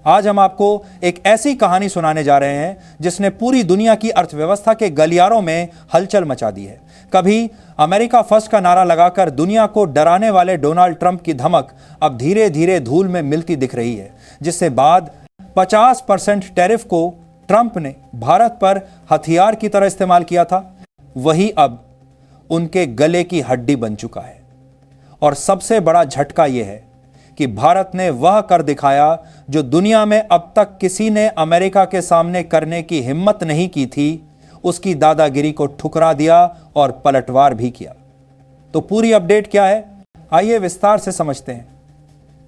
आज हम आपको एक ऐसी कहानी सुनाने जा रहे हैं जिसने पूरी दुनिया की अर्थव्यवस्था के गलियारों में हलचल मचा दी है। कभी अमेरिका फर्स्ट का नारा लगाकर दुनिया को डराने वाले डोनाल्ड ट्रंप की धमक अब धीरे धीरे धूल में मिलती दिख रही है, जिससे बाद 50% टैरिफ को ट्रंप ने भारत पर हथियार की तरह इस्तेमाल किया था, वही अब उनके गले की हड्डी बन चुका है। और सबसे बड़ा झटका यह है कि भारत ने वह कर दिखाया जो दुनिया में अब तक किसी ने अमेरिका के सामने करने की हिम्मत नहीं की थी। उसकी दादागिरी को ठुकरा दिया और पलटवार भी किया। तो पूरी अपडेट क्या है, आइए विस्तार से समझते हैं।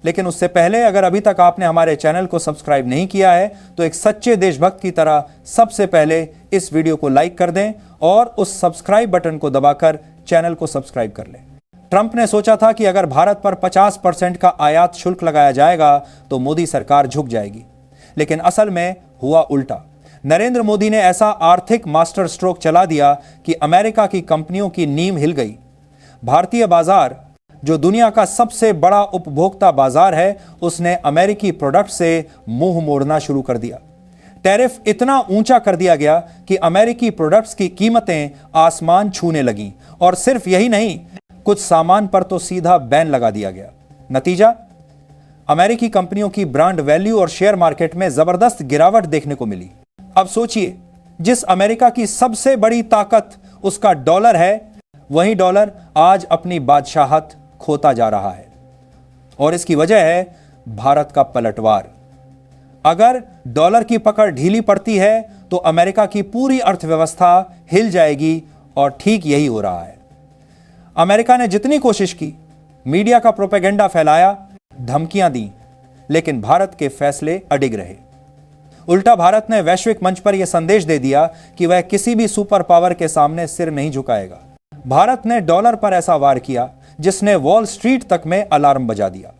लेकिन उससे पहले अगर अभी तक आपने हमारे चैनल को सब्सक्राइब नहीं किया है तो एक सच्चे देशभक्त की तरह सबसे पहले इस वीडियो को लाइक कर दें और उस सब्सक्राइब बटन को दबाकर चैनल को सब्सक्राइब कर लें। ट्रंप ने सोचा था कि अगर भारत पर 50% का आयात शुल्क लगाया जाएगा तो मोदी सरकार झुक जाएगी, लेकिन असल में हुआ उल्टा। नरेंद्र मोदी ने ऐसा आर्थिक मास्टर स्ट्रोक चला दिया कि अमेरिका की कंपनियों की नींव हिल गई। भारतीय बाजार, जो दुनिया का सबसे बड़ा उपभोक्ता बाजार है, उसने अमेरिकी प्रोडक्ट से मुंह मोड़ना शुरू कर दिया। टैरिफ इतना ऊंचा कर दिया गया कि अमेरिकी प्रोडक्ट्स की कीमतें आसमान छूने लगीं। और सिर्फ यही नहीं, कुछ सामान पर तो सीधा बैन लगा दिया गया। नतीजा, अमेरिकी कंपनियों की ब्रांड वैल्यू और शेयर मार्केट में जबरदस्त गिरावट देखने को मिली। अब सोचिए, जिस अमेरिका की सबसे बड़ी ताकत उसका डॉलर है, वही डॉलर आज अपनी बादशाहत खोता जा रहा है। और इसकी वजह है भारत का पलटवार। अगर डॉलर की पकड़ ढीली पड़ती है तो अमेरिका की पूरी अर्थव्यवस्था हिल जाएगी, और ठीक यही हो रहा है। अमेरिका ने जितनी कोशिश की, मीडिया का प्रोपेगेंडा फैलाया, धमकियां दी, लेकिन भारत के फैसले अडिग रहे। उल्टा भारत ने वैश्विक मंच पर यह संदेश दे दिया कि वह किसी भी सुपर पावर के सामने सिर नहीं झुकाएगा। भारत ने डॉलर पर ऐसा वार किया जिसने वॉल स्ट्रीट तक में अलार्म बजा दिया।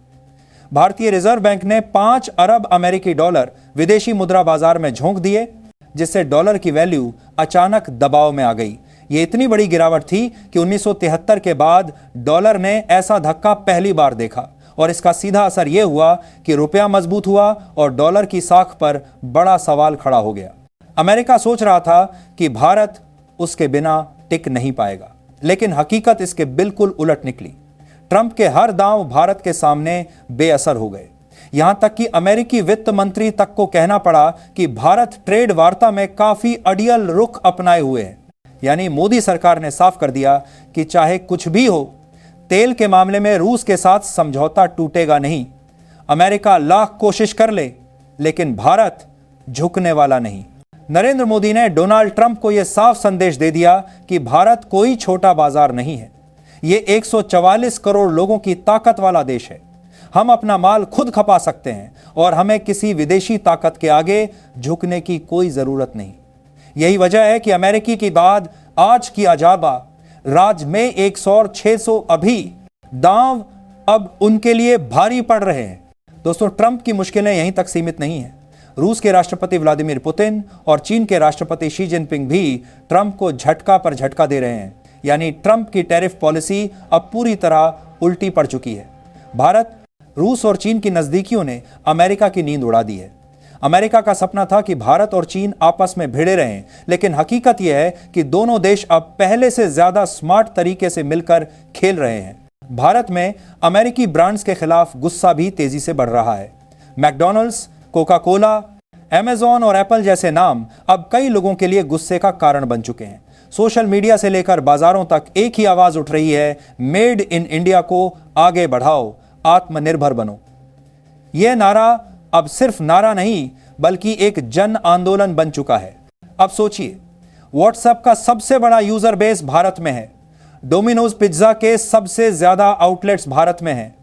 भारतीय रिजर्व बैंक ने 5 अरब अमेरिकी डॉलर विदेशी मुद्रा बाजार में झोंक दिए, जिससे डॉलर की वैल्यू अचानक दबाव में आ गई। यह इतनी बड़ी गिरावट थी कि 1973 के बाद डॉलर ने ऐसा धक्का पहली बार देखा, और इसका सीधा असर यह हुआ कि रुपया मजबूत हुआ और डॉलर की साख पर बड़ा सवाल खड़ा हो गया। अमेरिका सोच रहा था कि भारत उसके बिना टिक नहीं पाएगा, लेकिन हकीकत इसके बिल्कुल उलट निकली। ट्रंप के हर दांव भारत के सामने बेअसर हो गए। यहां तक कि अमेरिकी वित्त मंत्री तक को कहना पड़ा कि भारत ट्रेड वार्ता में काफी अड़ियल रुख अपनाए हुए है। यानी मोदी सरकार ने साफ कर दिया कि चाहे कुछ भी हो, तेल के मामले में रूस के साथ समझौता टूटेगा नहीं। अमेरिका लाख कोशिश कर ले, लेकिन भारत झुकने वाला नहीं। नरेंद्र मोदी ने डोनाल्ड ट्रंप को यह साफ संदेश दे दिया कि भारत कोई छोटा बाजार नहीं है। यह 144 करोड़ लोगों की ताकत वाला देश है। हम अपना माल खुद खपा सकते हैं और हमें किसी विदेशी ताकत के आगे झुकने की कोई जरूरत नहीं। यही वजह है कि अमेरिकी की बाद आज की अजाबा राज में 100 और 600 अभी दांव अब उनके लिए भारी पड़ रहे हैं। दोस्तों, ट्रंप की मुश्किलें यहीं तक सीमित नहीं हैं। रूस के राष्ट्रपति व्लादिमीर पुतिन और चीन के राष्ट्रपति शी जिनपिंग भी ट्रंप को झटका पर झटका दे रहे हैं। यानी ट्रंप की टैरिफ पॉलिसी अब पूरी तरह उल्टी पड़ चुकी है। भारत, रूस और चीन की नजदीकियों ने अमेरिका की नींद उड़ा दी है। अमेरिका का सपना था कि भारत और चीन आपस में भिड़े रहें, लेकिन हकीकत यह है कि दोनों देश अब पहले से ज्यादा स्मार्ट तरीके से मिलकर खेल रहे हैं। भारत में अमेरिकी ब्रांड्स के खिलाफ गुस्सा भी तेजी से बढ़ रहा है। मैकडॉनल्ड्स, कोका कोला, अमेजॉन और एप्पल जैसे नाम अब कई लोगों के लिए गुस्से का कारण बन चुके हैं। सोशल मीडिया से लेकर बाजारों तक एक ही आवाज उठ रही है, मेड इन इंडिया को आगे बढ़ाओ, आत्मनिर्भर बनो। यह नारा अब सिर्फ नारा नहीं बल्कि एक जन आंदोलन बन चुका है। अब सोचिए, व्हाट्सएप का सबसे बड़ा यूजर बेस भारत में है। डोमिनोज पिज्जा के सबसे ज्यादा आउटलेट्स भारत में हैं।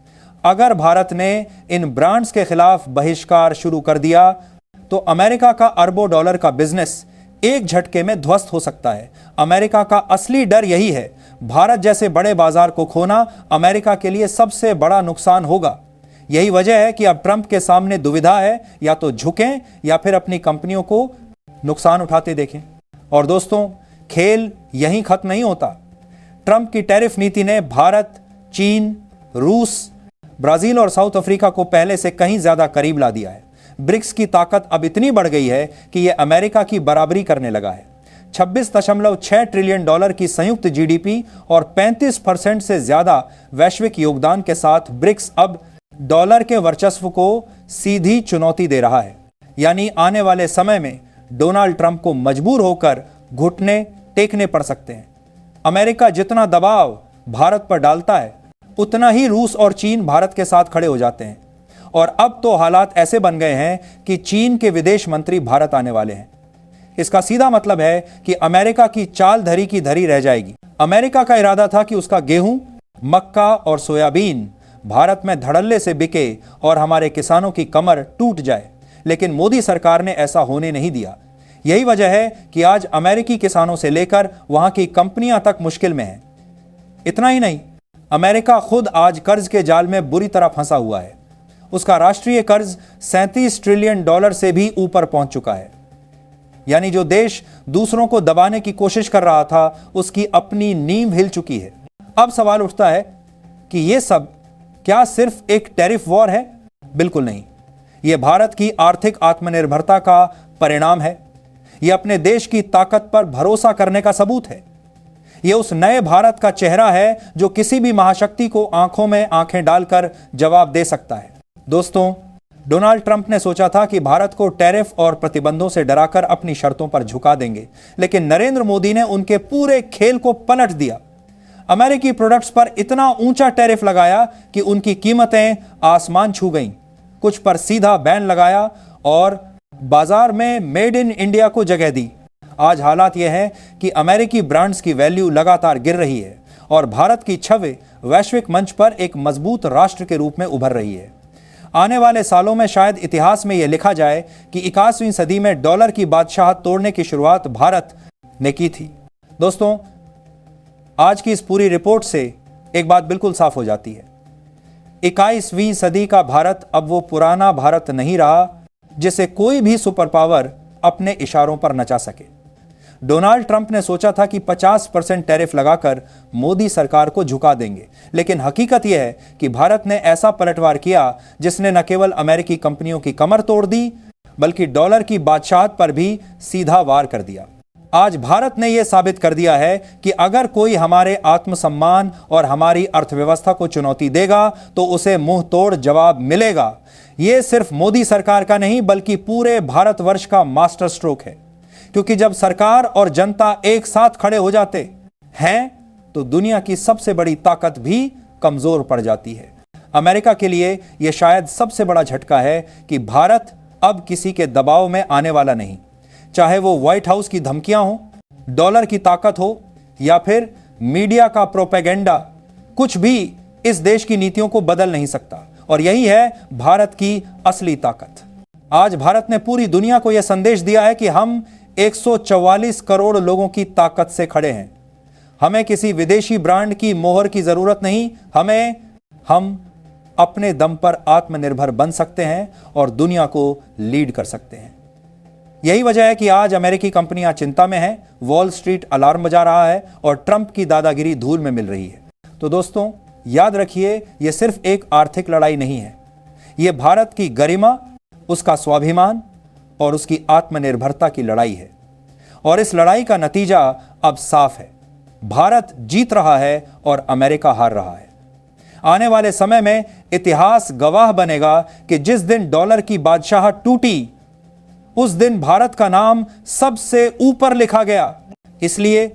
अगर भारत ने इन ब्रांड्स के खिलाफ बहिष्कार शुरू कर दिया तो अमेरिका का अरबों डॉलर का बिजनेस एक झटके में ध्वस्त हो सकता है। अमेरिका का असली डर यही है। भारत जैसे बड़े बाजार को खोना अमेरिका के लिए सबसे बड़ा नुकसान होगा। यही वजह है कि अब ट्रंप के सामने दुविधा है, या तो झुकें या फिर अपनी कंपनियों को नुकसान उठाते देखें। और दोस्तों, खेल यहीं खत्म नहीं होता। ट्रंप की टैरिफ नीति ने भारत, चीन, रूस, ब्राजील और साउथ अफ्रीका को पहले से कहीं ज्यादा करीब ला दिया है। ब्रिक्स की ताकत अब इतनी बढ़ गई है कि यह अमेरिका की बराबरी करने लगा है। 26.6 ट्रिलियन डॉलर की संयुक्त जीडीपी और 35% से ज्यादा वैश्विक योगदान के साथ ब्रिक्स अब डॉलर के वर्चस्व को सीधी चुनौती दे रहा है। यानी आने वाले समय में डोनाल्ड ट्रंप को मजबूर होकर घुटने टेकने पड़ सकते हैं। अमेरिका जितना दबाव भारत पर डालता है, उतना ही रूस और चीन भारत के साथ खड़े हो जाते हैं। और अब तो हालात ऐसे बन गए हैं कि चीन के विदेश मंत्री भारत आने वाले हैं। इसका सीधा मतलब है कि अमेरिका की चाल धरी की धरी रह जाएगी। अमेरिका का इरादा था कि उसका गेहूं, मक्का और सोयाबीन भारत में धड़ल्ले से बिके और हमारे किसानों की कमर टूट जाए, लेकिन मोदी सरकार ने ऐसा होने नहीं दिया। यही वजह है कि आज अमेरिकी किसानों से लेकर वहां की कंपनियां तक मुश्किल में हैं। इतना ही नहीं, अमेरिका खुद आज कर्ज के जाल में बुरी तरह फंसा हुआ है। उसका राष्ट्रीय कर्ज 37 ट्रिलियन डॉलर से भी ऊपर पहुंच चुका है। यानी जो देश दूसरों को दबाने की कोशिश कर रहा था, उसकी अपनी नींव हिल चुकी है। अब सवाल उठता है कि यह सब क्या सिर्फ एक टैरिफ वॉर है? बिल्कुल नहीं। यह भारत की आर्थिक आत्मनिर्भरता का परिणाम है। यह अपने देश की ताकत पर भरोसा करने का सबूत है। यह उस नए भारत का चेहरा है जो किसी भी महाशक्ति को आंखों में आंखें डालकर जवाब दे सकता है। दोस्तों, डोनाल्ड ट्रंप ने सोचा था कि भारत को टैरिफ और प्रतिबंधों से डराकर अपनी शर्तों पर झुका देंगे, लेकिन नरेंद्र मोदी ने उनके पूरे खेल को पलट दिया। अमेरिकी प्रोडक्ट्स पर इतना ऊंचा टैरिफ लगाया कि उनकी कीमतें आसमान छू गईं। कुछ पर सीधा बैन लगाया और बाजार में मेड इन इंडिया को जगह दी। आज हालात यह है कि अमेरिकी ब्रांड्स की वैल्यू लगातार गिर रही है और भारत की छवि वैश्विक मंच पर एक मजबूत राष्ट्र के रूप में उभर रही है। आने वाले सालों में शायद इतिहास में यह लिखा जाए कि 21वीं सदी में डॉलर की बादशाहत तोड़ने की शुरुआत भारत ने की थी। दोस्तों, आज की इस पूरी रिपोर्ट से एक बात बिल्कुल साफ हो जाती है। 21वीं सदी का भारत अब वो पुराना भारत नहीं रहा जिसे कोई भी सुपर पावर अपने इशारों पर नचा सके। डोनाल्ड ट्रंप ने सोचा था कि 50% टैरिफ लगाकर मोदी सरकार को झुका देंगे, लेकिन हकीकत यह है कि भारत ने ऐसा पलटवार किया जिसने न केवल अमेरिकी कंपनियों की कमर तोड़ दी, बल्कि डॉलर की बादशाहत पर भी सीधा वार कर दिया। आज भारत ने यह साबित कर दिया है कि अगर कोई हमारे आत्मसम्मान और हमारी अर्थव्यवस्था को चुनौती देगा तो उसे मुंह तोड़ जवाब मिलेगा। यह सिर्फ मोदी सरकार का नहीं, बल्कि पूरे भारतवर्ष का मास्टर स्ट्रोक है। क्योंकि जब सरकार और जनता एक साथ खड़े हो जाते हैं तो दुनिया की सबसे बड़ी ताकत भी कमजोर पड़ जाती है। अमेरिका के लिए यह शायद सबसे बड़ा झटका है कि भारत अब किसी के दबाव में आने वाला नहीं। चाहे वो व्हाइट हाउस की धमकियां हो, डॉलर की ताकत हो या फिर मीडिया का प्रोपेगेंडा, कुछ भी इस देश की नीतियों को बदल नहीं सकता। और यही है भारत की असली ताकत। आज भारत ने पूरी दुनिया को यह संदेश दिया है कि हम 144 करोड़ लोगों की ताकत से खड़े हैं। हमें किसी विदेशी ब्रांड की मोहर की जरूरत नहीं। हम अपने दम पर आत्मनिर्भर बन सकते हैं और दुनिया को लीड कर सकते हैं। यही वजह है कि आज अमेरिकी कंपनियां चिंता में हैं, वॉल स्ट्रीट अलार्म बजा रहा है और ट्रंप की दादागिरी धूल में मिल रही है। तो दोस्तों, याद रखिए, यह सिर्फ एक आर्थिक लड़ाई नहीं है। यह भारत की गरिमा, उसका स्वाभिमान और उसकी आत्मनिर्भरता की लड़ाई है। और इस लड़ाई का नतीजा अब साफ है। भारत जीत रहा है और अमेरिका हार रहा है। आने वाले समय में इतिहास गवाह बनेगा कि जिस दिन डॉलर की बादशाहत टूटी, उस दिन भारत का नाम सबसे ऊपर लिखा गया। इसलिए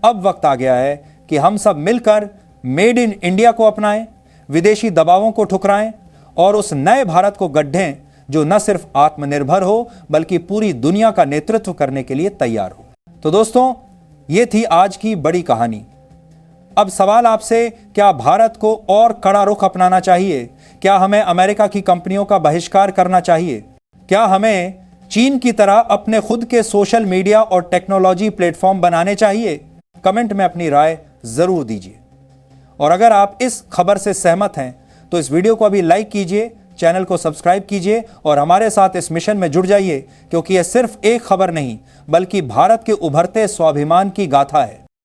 अब वक्त आ गया है कि हम सब मिलकर मेड इन इंडिया को अपनाएं, विदेशी दबावों को ठुकराएं और उस नए भारत को गढ़ें जो न सिर्फ आत्मनिर्भर हो, बल्कि पूरी दुनिया का नेतृत्व करने के लिए तैयार हो। तो दोस्तों, ये थी आज की बड़ी कहानी। अब सवाल आपसे, क्या भारत को और कड़ा रुख अपनाना चाहिए? क्या हमें अमेरिका की कंपनियों का बहिष्कार करना चाहिए? क्या हमें चीन की तरह अपने खुद के सोशल मीडिया और टेक्नोलॉजी प्लेटफॉर्म बनाने चाहिए? कमेंट में अपनी राय जरूर दीजिए। और अगर आप इस खबर से सहमत हैं तो इस वीडियो को अभी लाइक कीजिए, चैनल को सब्सक्राइब कीजिए और हमारे साथ इस मिशन में जुड़ जाइए, क्योंकि यह सिर्फ एक खबर नहीं, बल्कि भारत के उभरते स्वाभिमान की गाथा है।